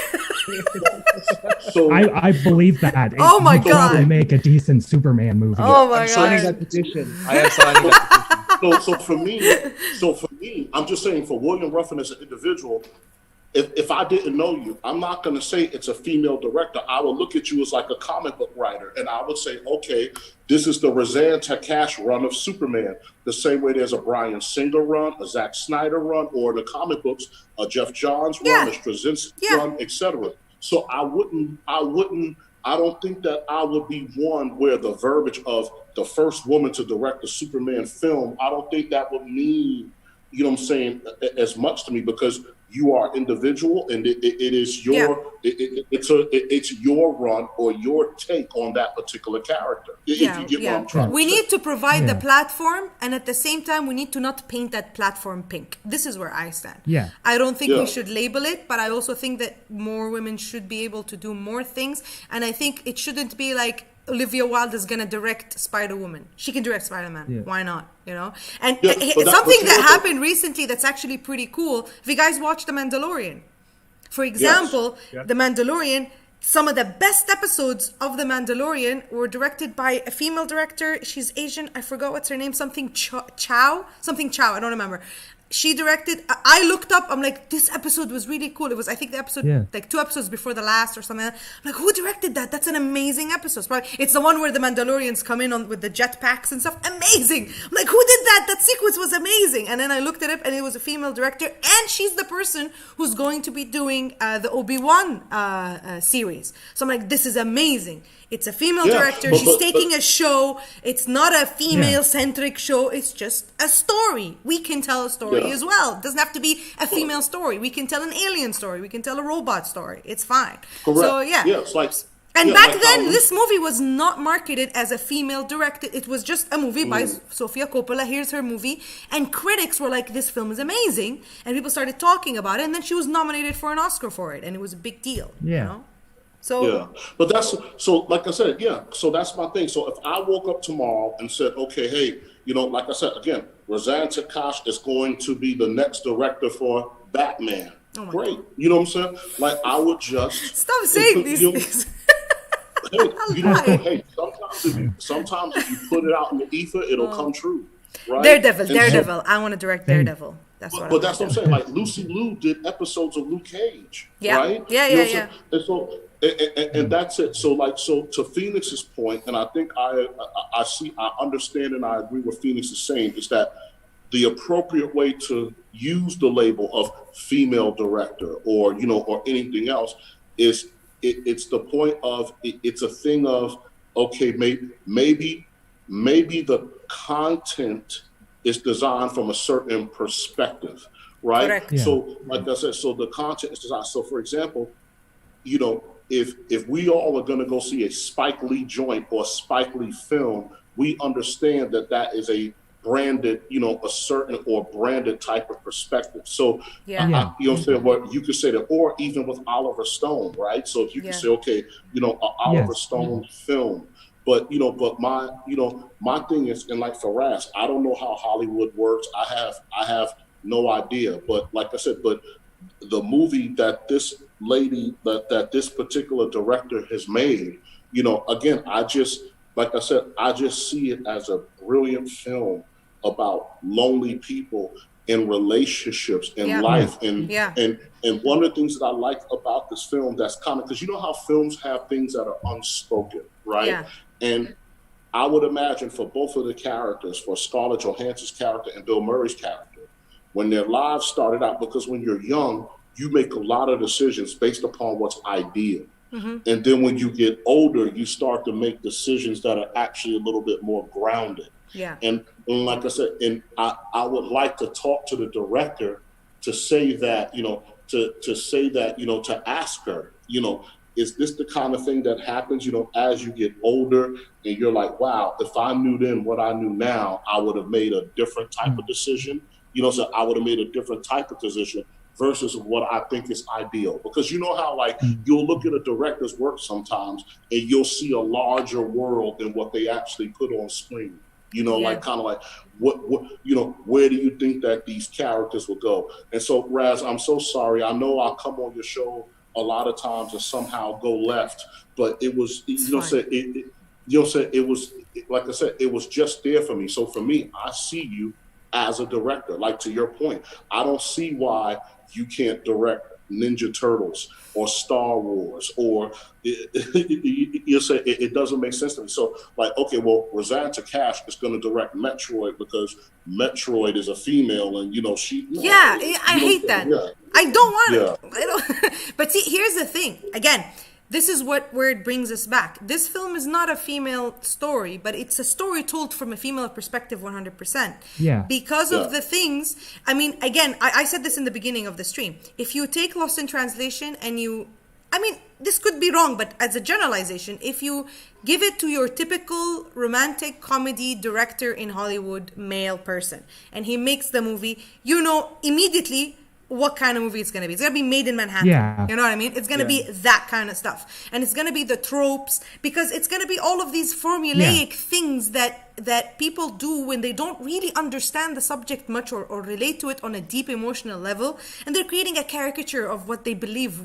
So I believe that. Oh my God! Make a decent Superman movie. Oh my God! I'm signing that petition. I am signing that petition. For me, I'm just saying for William Ruffin as an individual, if I didn't know you, I'm not going to say it's a female director. I will look at you as like a comic book writer, and I would say, okay, this is the Razan Takash run of Superman. The same way there's a Bryan Singer run, a Zack Snyder run, or in the comic books, a Jeff Johns run, a Straczynski run, etc. So I don't think that I would be one where the verbiage of the first woman to direct a Superman film, I don't think that would mean, you know what I'm saying, as much to me, because you are individual, and it is your it's your run or your take on that particular character. If you get what I'm trying to say. We need to provide the platform, and at the same time, we need to not paint that platform pink. This is where I stand. Yeah, I don't think we should label it, but I also think that more women should be able to do more things, and I think it shouldn't be like Olivia Wilde is going to direct Spider-Woman. She can direct Spider-Man. Yeah. Why not? You know? And something that happened recently that's actually pretty cool. If you guys watch The Mandalorian, for example, The Mandalorian, some of the best episodes of The Mandalorian were directed by a female director. She's Asian. I forgot what's her name. Something Chow. I don't remember. She directed. I looked up. I'm like, this episode was really cool. It was, I think, the episode like 2 episodes before the last or something. I'm like, who directed that? That's an amazing episode. It's the one where the Mandalorians come in with the jetpacks and stuff. Amazing. I'm like, who did that? That sequence was amazing. And then I looked it up, and it was a female director, and she's the person who's going to be doing the Obi-Wan series. So I'm like, this is amazing. It's a female director. She's taking a show. It's not a female-centric show. It's just a story. We can tell a story as well. It doesn't have to be a female story. We can tell an alien story. We can tell a robot story. It's fine. Correct. So, it's like... And back then, this movie was not marketed as a female-directed. It was just a movie by Sophia Coppola. Here's her movie. And critics were like, this film is amazing. And people started talking about it. And then she was nominated for an Oscar for it. And it was a big deal. Yeah. You know? So, but that's, so like I said, so that's my thing. So if I woke up tomorrow and said, okay, hey, you know, like I said, again, Razan Takash is going to be the next director for Batman. Great. God. You know what I'm saying? Like, I would just... Stop saying these things. Sometimes if you put it out in the ether, it'll come true. Right? Daredevil. I want to direct Daredevil. That's what I'm saying. Like, Lucy Liu did episodes of Luke Cage. Yeah. Right? Yeah. And so... And that's it. So to Phoenix's point, and I think I understand and I agree with Phoenix is saying, is that the appropriate way to use the label of female director or, you know, or anything else is it's the point of it's a thing of, okay, maybe the content is designed from a certain perspective, right? Correct. Yeah. So like I said, so the content is designed. So for example, you know, if we all are going to go see a Spike Lee joint or Spike Lee film, we understand that is a branded, you know, a certain or branded type of perspective. So, you know what I'm saying? What you could say that, or even with Oliver Stone, right? So if you can say, okay, you know, an Oliver Stone film, but, you know, my thing is, and like for Razz, I don't know how Hollywood works. I have no idea, but like I said, but the movie that this lady, that this particular director has made, you know, again, I just see it as a brilliant film about lonely people in relationships in life. And one of the things that I like about this film that's common, because you know how films have things that are unspoken, right? Yeah. And I would imagine for both of the characters, for Scarlett Johansson's character and Bill Murray's character, when their lives started out, because when you're young, you make a lot of decisions based upon what's ideal. Mm-hmm. And then when you get older, you start to make decisions that are actually a little bit more grounded. Yeah. And like I said, and I would like to talk to the director to say that, you know, to say that, you know, to ask her, you know, is this the kind of thing that happens, you know, as you get older and you're like, wow, if I knew then what I knew now, I would have made a different type of decision. You know, so I would have made a different type of decision versus what I think is ideal. Because you know how, like, you'll look at a director's work sometimes and you'll see a larger world than what they actually put on screen. You know, like kind of like, what, you know, where do you think that these characters will go? And so, Razz, I'm so sorry. I know I'll come on your show a lot of times and somehow go left, but it was, you know, it was, like I said, it was just there for me. So for me, I see you as a director. Like, to your point, I don't see why you can't direct Ninja Turtles or Star Wars, or you say it doesn't make sense to me. So, like, okay, well, Razz Reviews is going to direct Metroid because Metroid is a female, and she. Yeah, I hate that. Yeah. I don't want it. I don't. But see, here's the thing. Again, this is where it brings us back. This film is not a female story, but it's a story told from a female perspective 100%. Yeah. Because of the things, I mean, again, I said this in the beginning of the stream. If you take Lost in Translation and this could be wrong, but as a generalization, if you give it to your typical romantic comedy director in Hollywood, male person, and he makes the movie, immediately what kind of movie it's going to be. It's going to be made in Manhattan. Yeah. You know what I mean? It's going to be that kind of stuff. And it's going to be the tropes, because it's going to be all of these formulaic things that people do when they don't really understand the subject much or relate to it on a deep emotional level. And they're creating a caricature of what they believe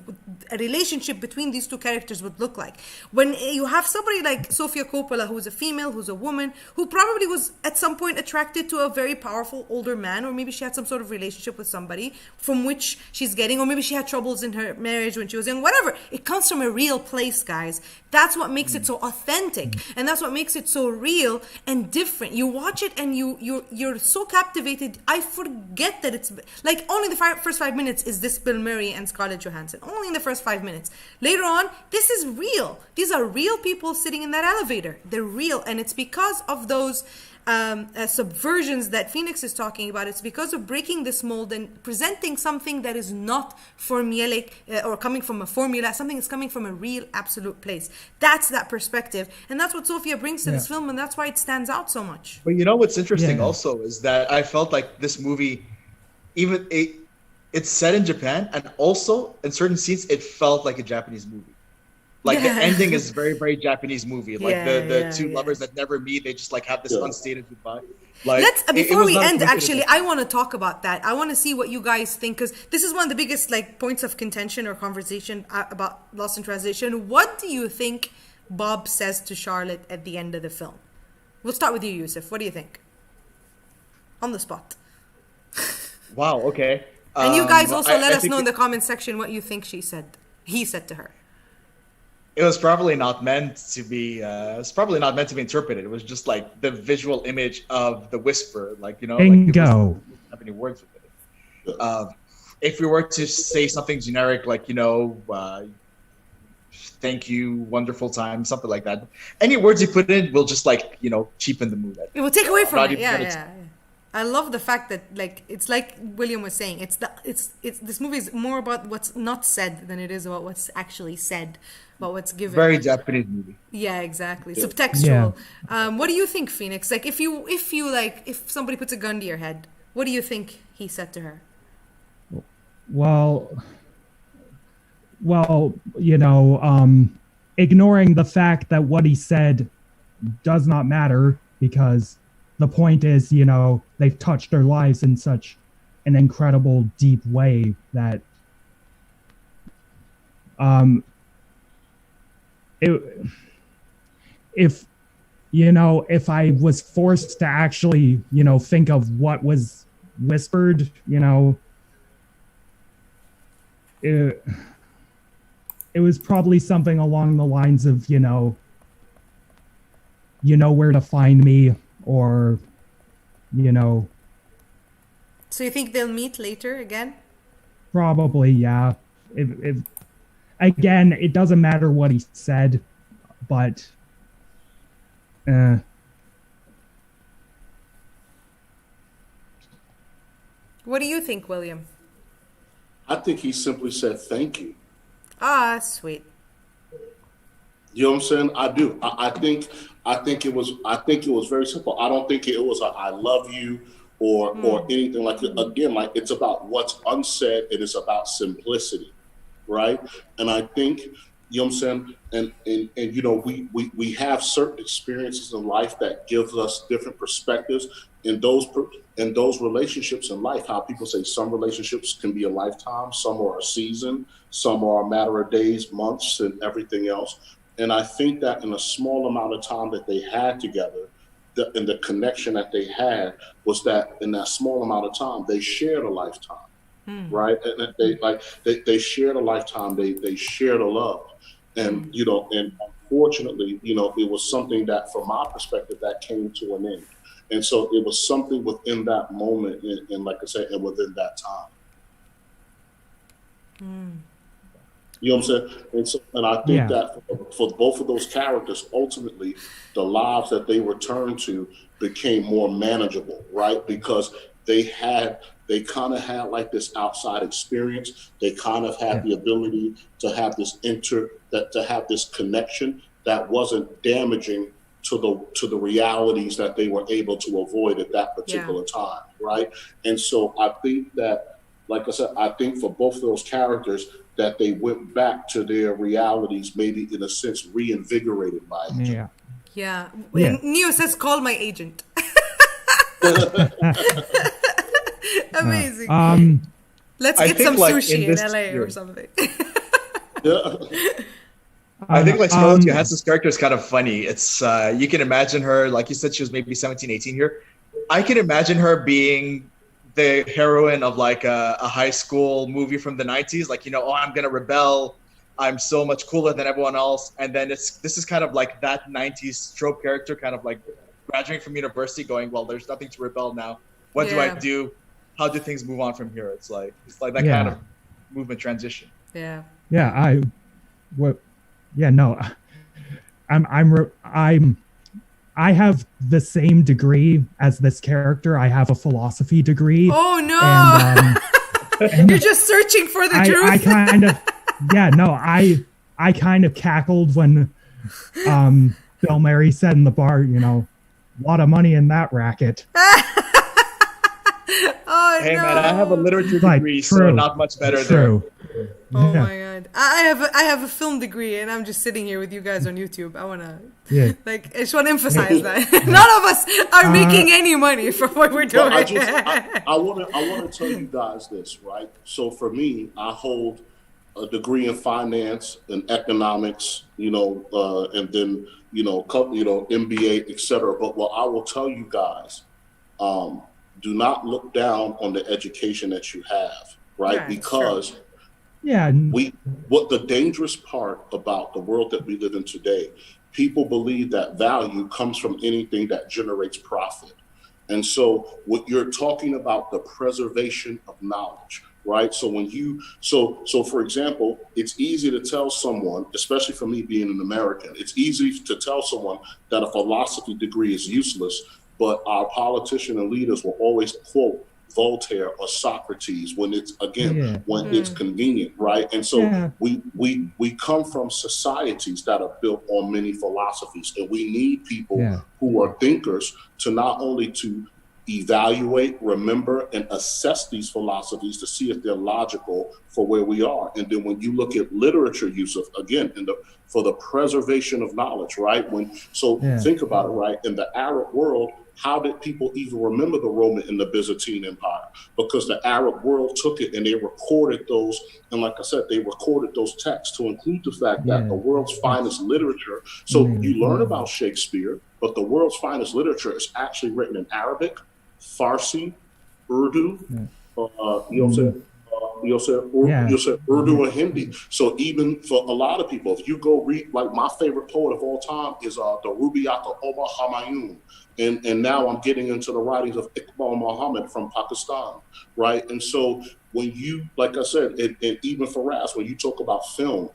a relationship between these two characters would look like. When you have somebody like Sophia Coppola, who's a female, who's a woman, who probably was at some point attracted to a very powerful older man, or maybe she had some sort of relationship with somebody from which she's getting, or maybe she had troubles in her marriage when she was young, whatever. It comes from a real place, guys. That's what makes it so authentic, and that's what makes it so real and different. You watch it and you're so captivated. I forget that it's like only the first 5 minutes is this Bill Murray and Scarlett Johansson. Only in the first 5 minutes. Later on, this is real. These are real people sitting in that elevator. They're real, and it's because of those subversions that Phoenix is talking about. It's because of breaking this mold and presenting something that is not formulaic or coming from a formula. Something is coming from a real, absolute place. That's that perspective, and that's what Sophia brings to this film, and that's why it stands out so much. But what's interesting also is that I felt like this movie, even it's set in Japan, and also in certain scenes it felt like a Japanese movie. Like the ending is very, very Japanese movie. Like the two lovers that never meet, they just like have this unstated goodbye. Like, before we end, actually, I want to talk about that. I want to see what you guys think, because this is one of the biggest points of contention or conversation about Lost in Translation. What do you think Bob says to Charlotte at the end of the film? We'll start with you, Yusuf. What do you think? On the spot. Wow. Okay. And you guys also let us know in the comment section what you think he said to her. It was probably not meant to be. It's probably not meant to be interpreted. It was just like the visual image of the whisper, Bingo. Like have any words with it. If we were to say something generic, like thank you, wonderful time, something like that, any words you put in will just cheapen the mood. It will take away from it. Yeah. I love the fact that it's like William was saying. It's this movie is more about what's not said than it is about what's actually said, about what's given. Very Japanese movie. Yeah, exactly. Subtextual. Yeah. What do you think, Phoenix? Like, if somebody puts a gun to your head, what do you think he said to her? Well, ignoring the fact that what he said does not matter, because the point is, they've touched their lives in such an incredible, deep way that if I was forced to actually, think of what was whispered, it was probably something along the lines of, you know where to find me, or, So you think they'll meet later again? Probably, yeah. If again, it doesn't matter what he said, but What do you think, William? I think he simply said thank you. Ah, sweet. You know what I'm saying? I do. I think it was very simple. I don't think it was a I love you or anything like that. Again, like, it's about what's unsaid. It is about simplicity, right? And I think, you know what I'm saying? And we have certain experiences in life that gives us different perspectives in those relationships in life. How people say some relationships can be a lifetime, some are a season, some are a matter of days, months, and everything else. And I think that in a small amount of time that they had together, the connection that they had was that in that small amount of time, they shared a lifetime, right? And they shared a lifetime. They shared a love, and and unfortunately, it was something that, from my perspective, that came to an end. And so it was something within that moment, and like I said, and within that time. You know what I'm saying? And I think that for both of those characters, ultimately, the lives that they returned to became more manageable, right? Because they kind of had like this outside experience. They kind of had the ability to have this to have this connection that wasn't damaging to the realities that they were able to avoid at that particular time, right? And so I think that, like I said, I think for both of those characters, that they went back to their realities, maybe in a sense reinvigorated by it. Yeah. Neo says, "Call my agent." Amazing. Let's get some sushi in LA or something. I think like Scarlett Johansson's character is kind of funny. It's you can imagine her, like you said, she was maybe 17, 18 here. I can imagine her being the heroine of like a high school movie from the 90s, like, I'm gonna rebel, I'm so much cooler than everyone else. And then this is kind of like that 90s trope character, kind of like graduating from university going, well, there's nothing to rebel now, what do I do, how do things move on from here? It's like that kind of movement transition. I have the same degree as this character. I have a philosophy degree. Oh no! And you're just searching for the truth. I kind of, I kind of cackled when Bill Murray said in the bar, a lot of money in that racket. Hey man, I have a literature degree, so not much better there. Oh my god, I have a film degree, and I'm just sitting here with you guys on YouTube. I wanna I just want to emphasize that none of us are making any money from what we're doing. I want to tell you guys this, right? So for me, I hold a degree in finance and economics, and then MBA, etc. But what I will tell you guys, do not look down on the education that you have, right? Because what the dangerous part about the world that we live in today, people believe that value comes from anything that generates profit. And so what you're talking about, the preservation of knowledge, right? So when so for example, it's easy to tell someone, especially for me being an American, it's easy to tell someone that a philosophy degree is useless, but our politicians and leaders will always quote Voltaire or Socrates when it's it's convenient, right? And so we come from societies that are built on many philosophies, and we need people who are thinkers to not only to evaluate, remember, and assess these philosophies to see if they're logical for where we are. And then when you look at literature use of, again, for the preservation of knowledge, right? Think about it, right? In the Arab world, how did people even remember the Roman and the Byzantine Empire? Because the Arab world took it and they recorded those. And like I said, they recorded those texts to include the fact that the world's finest literature. So you learn about Shakespeare, but the world's finest literature is actually written in Arabic, Farsi, Urdu, Urdu and Hindi. So even for a lot of people, if you go read, like my favorite poet of all time is the Rubaiyat of Omar Humayun. And now I'm getting into the writings of Iqbal Muhammad from Pakistan, right? And so when you, like I said, and even for Razz, when you talk about film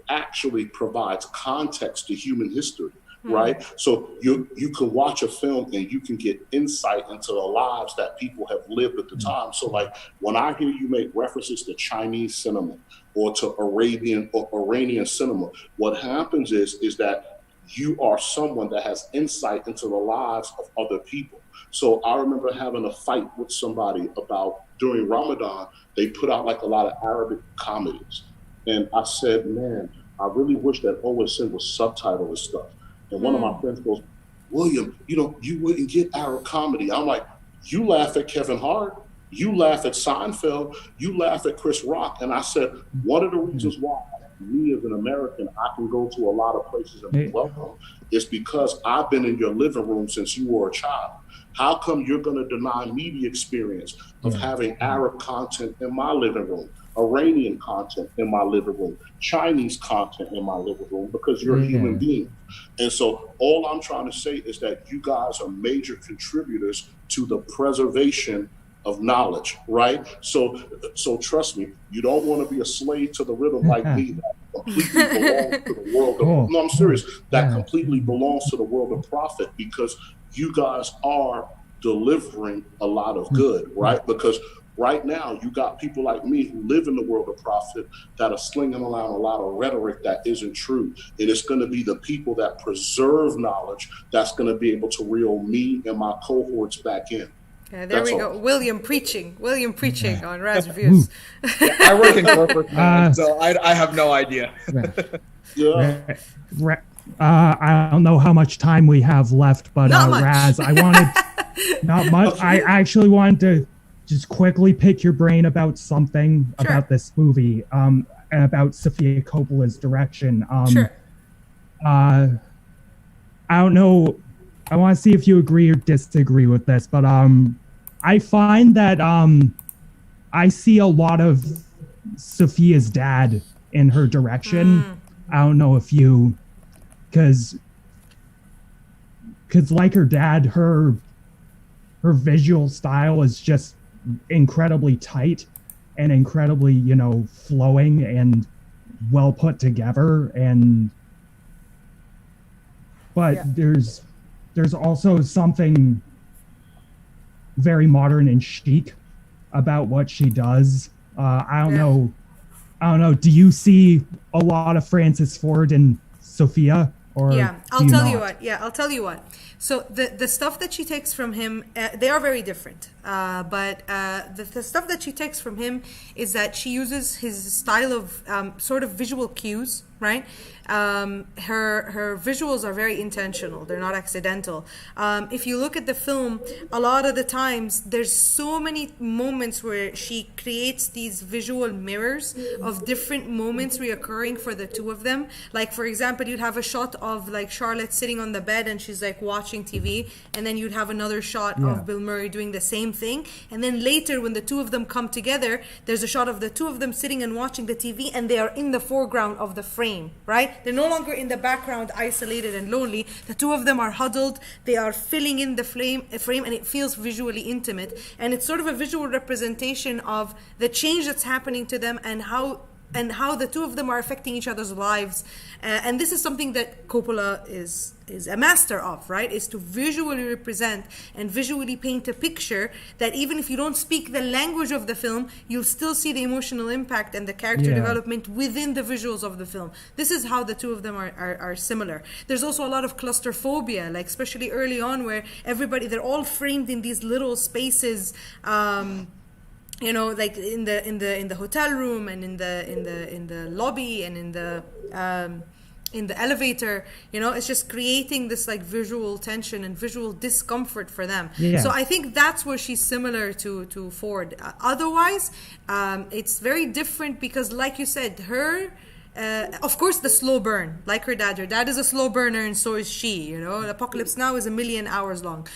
actually provides context to human history, right? So you can watch a film and you can get insight into the lives that people have lived at the time. So like when I hear you make references to Chinese cinema or to Arabian or Iranian cinema, what happens is that you are someone that has insight into the lives of other people. So I remember having a fight with somebody about during Ramadan, they put out like a lot of Arabic comedies. And I said, man, I really wish that OSN was subtitled and stuff. And one of my friends goes, William, you wouldn't get Arab comedy. I'm like, you laugh at Kevin Hart, you laugh at Seinfeld, you laugh at Chris Rock. And I said, one of the reasons why me as an American, I can go to a lot of places and be welcome. It's because I've been in your living room since you were a child. How come you're going to deny me the experience of having Arab content in my living room, Iranian content in my living room, Chinese content in my living room, because you're a human being? And so all I'm trying to say is that you guys are major contributors to the preservation of knowledge, right? So trust me, you don't want to be a slave to the rhythm like me that completely belongs to the world of, no, I'm serious, that completely belongs to the world of profit, because you guys are delivering a lot of good, right? Because right now you got people like me who live in the world of profit that are slinging around a lot of rhetoric that isn't true. And it's going to be the people that preserve knowledge that's going to be able to reel me and my cohorts back in. Yeah, there we go. William preaching on Razz Reviews. I work in corporate, so I have no idea. I don't know how much time we have left, but Razz, I wanted not much. I actually wanted to just quickly pick your brain about something about this movie, and about Sophia Coppola's direction. I don't know. I want to see if you agree or disagree with this, but I find that I see a lot of Sophia's dad in her direction. I don't know if you, because like her dad, her visual style is just incredibly tight and incredibly, flowing and well put together. But there's also something very modern and chic about what she does. I don't know. Do you see a lot of Francis Ford in Sophia? Or I'll tell you what. So the stuff that she takes from him, they are very different. But the stuff that she takes from him is that she uses his style of sort of visual cues, right? Her visuals are very intentional. They're not accidental. If you look at the film, a lot of the times there's so many moments where she creates these visual mirrors of different moments reoccurring for the two of them. Like, for example, you'd have a shot of like Charlotte sitting on the bed and she's like watching TV, and then you'd have another shot of Bill Murray doing the same thing. And then later, when the two of them come together, there's a shot of the two of them sitting and watching the TV, and they are in the foreground of the frame, right? They're no longer in the background, isolated and lonely. The two of them are huddled. They are filling in the frame, and it feels visually intimate. And it's sort of a visual representation of the change that's happening to them and how the two of them are affecting each other's lives. And this is something that Coppola is a master of, right? Is to visually represent and visually paint a picture that even if you don't speak the language of the film, you'll still see the emotional impact and the character development within the visuals of the film. This is how the two of them are similar. There's also a lot of claustrophobia, like especially early on, where they're all framed in these little spaces, like in the hotel room and in the lobby and in the elevator. It's just creating this like visual tension and visual discomfort for them. So I think that's where she's similar to Ford. Otherwise, it's very different because, like you said, her of course the slow burn, like her dad is a slow burner, and so is she. Apocalypse Now is 1,000,000 hours long.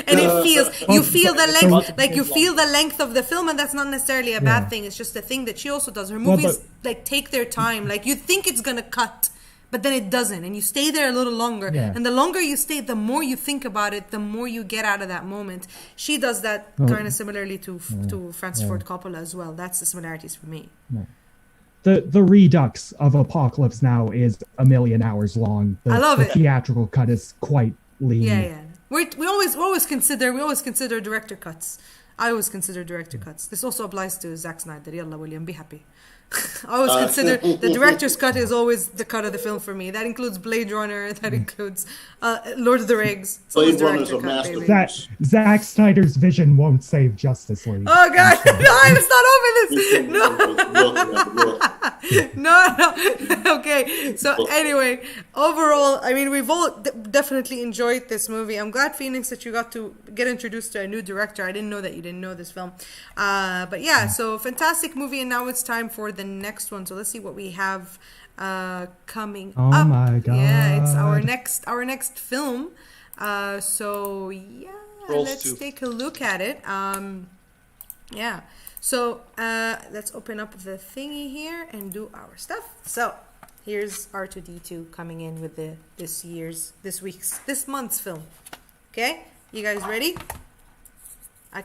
And you feel the length, like you feel the length of the film, and that's not necessarily a bad thing. It's just a thing that she also does. Her movies like take their time. Like you think it's gonna cut, but then it doesn't, and you stay there a little longer. And the longer you stay, the more you think about it, the more you get out of that moment. She does that kind of similarly to Francis Ford Coppola as well. That's the similarities for me. The redux of Apocalypse Now is 1,000,000 hours long. I love it. The theatrical cut is quite lean. We always consider director cuts. I always consider director cuts. This also applies to Zack Snyder. Yalla, William, be happy. I always consider the director's cut is always the cut of the film for me. That includes Blade Runner. That includes Lord of the Rings. Blade Runner's a masterpiece. Zack Snyder's vision won't save Justice League. Oh God! No, let's not open this. No. No. Okay. So anyway, overall, I mean, we've all definitely enjoyed this movie. I'm glad, Phoenix, that you got to get introduced to a new director. I didn't know that you didn't know this film. But yeah, so fantastic movie. And now it's time for the next one. So let's see what we have coming up. Oh my God. Yeah, it's our next film. So yeah, let's take a look at it. Yeah. So let's open up the thingy here and do our stuff. So here's R2D2 coming in with this month's film. Okay, you guys ready?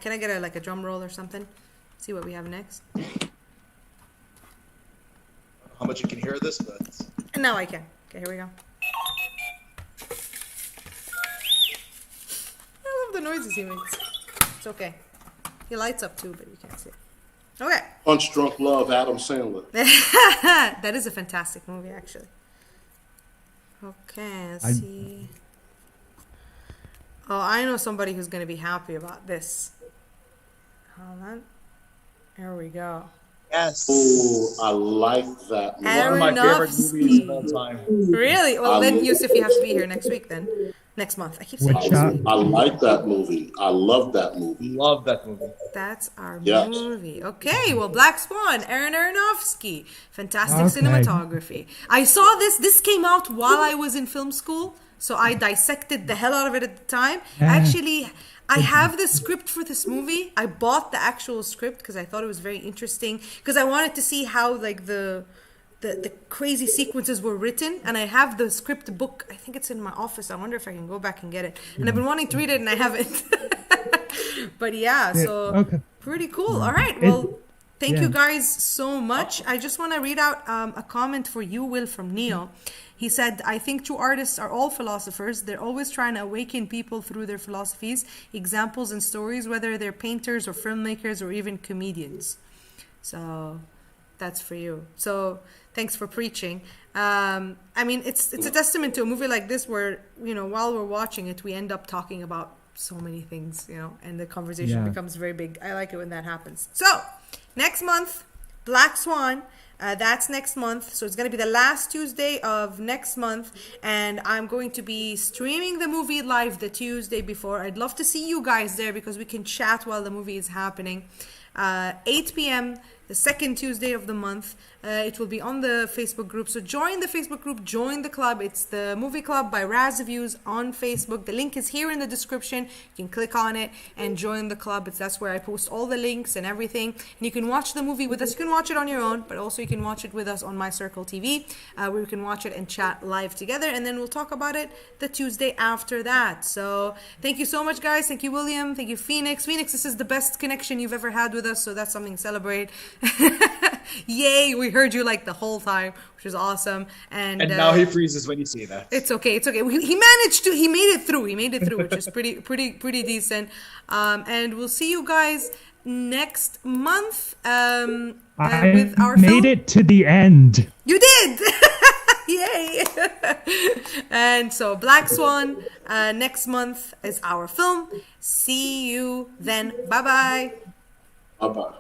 Can I get a drum roll or something? See what we have next. How much you can hear this, but now I can. Okay, here we go. I love the noises he makes. It's okay. He lights up too, but you can't see it. Okay. Punch Drunk Love, Adam Sandler. That is a fantastic movie, actually. Okay, let's see. Oh, I know somebody who's going to be happy about this. Hold on. There we go. yes. Oh, I like that movie. Aaron- One of my favorite Aronofsky. movies of all time. Really? Well, then Yusuf, you have to be here next week then. Next month. I keep saying Which, next week. I like that movie. I love that movie. Love that movie. That's our Yes. movie. Okay, well, Black Swan, Aaron Aronofsky. Fantastic Okay. cinematography. I saw this. This came out while I was in film school, so I dissected the hell out of it at the time. Actually, I have the script for this movie. I bought the actual script because I thought it was very interesting, because I wanted to see how the crazy sequences were written, and I have the script book. I think it's in my office. I wonder if I can go back and get it. And I've been wanting to read it, and I haven't. But yeah, so pretty cool. All right, well, thank you guys so much. I just want to read out a comment for you, Will, from Neo. He said, I think true artists are all philosophers. They're always trying to awaken people through their philosophies, examples, and stories, whether they're painters or filmmakers or even comedians. So that's for you. So thanks for preaching. I mean, it's a testament to a movie like this where, while we're watching it, we end up talking about so many things, and the conversation becomes very big. I like it when that happens. So next month, Black Swan. That's next month. So it's going to be the last Tuesday of next month. And I'm going to be streaming the movie live the Tuesday before. I'd love to see you guys there because we can chat while the movie is happening. 8 p.m. the second Tuesday of the month. It will be on the Facebook group. So join the Facebook group, join the club. It's the Movie Club by Razz Reviews on Facebook. The link is here in the description. You can click on it and join the club. That's where I post all the links and everything. And you can watch the movie with us. You can watch it on your own, but also you can watch it with us on My Circle TV, where you can watch it and chat live together. And then we'll talk about it the Tuesday after that. So thank you so much, guys. Thank you, William. Thank you, Phoenix. Phoenix, this is the best connection you've ever had with us, so that's something to celebrate. Yay, we heard you the whole time, which is awesome. And now he freezes when you see that. It's okay. He managed to. He made it through, which is pretty decent. And we'll see you guys next month with our made film. It to the end. You did. Yay. And so Black Swan next month is our film. See you then. Bye-bye. Bye-bye.